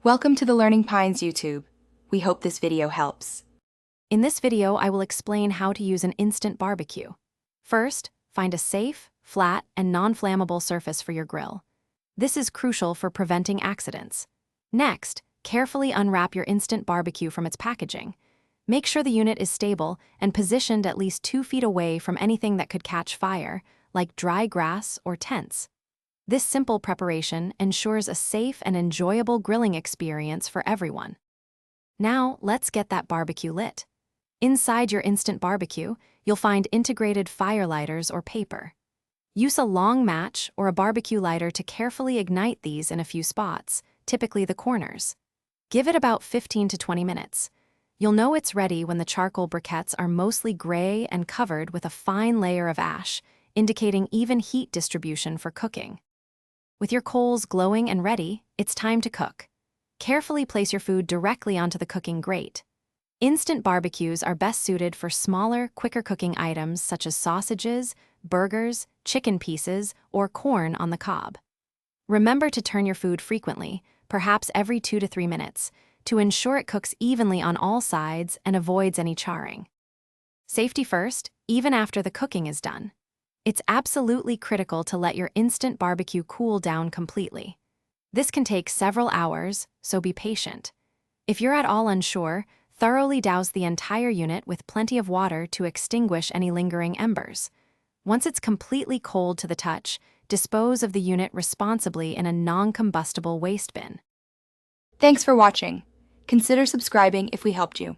Welcome to the Learning Pines YouTube. We hope this video helps. In this video, I will explain how to use an instant barbecue. First, find a safe, flat, and non-flammable surface for your grill. This is crucial for preventing accidents. Next, carefully unwrap your instant barbecue from its packaging. Make sure the unit is stable and positioned at least 2 feet away from anything that could catch fire, like dry grass or tents. This simple preparation ensures a safe and enjoyable grilling experience for everyone. Now, let's get that barbecue lit. Inside your instant barbecue, you'll find integrated fire lighters or paper. Use a long match or a barbecue lighter to carefully ignite these in a few spots, typically the corners. Give it about 15 to 20 minutes. You'll know it's ready when the charcoal briquettes are mostly gray and covered with a fine layer of ash, indicating even heat distribution for cooking. With your coals glowing and ready, it's time to cook. Carefully place your food directly onto the cooking grate. Instant barbecues are best suited for smaller, quicker cooking items such as sausages, burgers, chicken pieces, or corn on the cob. Remember to turn your food frequently, perhaps every 2 to 3 minutes, to ensure it cooks evenly on all sides and avoids any charring. Safety first, even after the cooking is done. It's absolutely critical to let your instant barbecue cool down completely. This can take several hours, so be patient. If you're at all unsure, thoroughly douse the entire unit with plenty of water to extinguish any lingering embers. Once it's completely cold to the touch, dispose of the unit responsibly in a non-combustible waste bin. Thanks for watching. Consider subscribing if we helped you.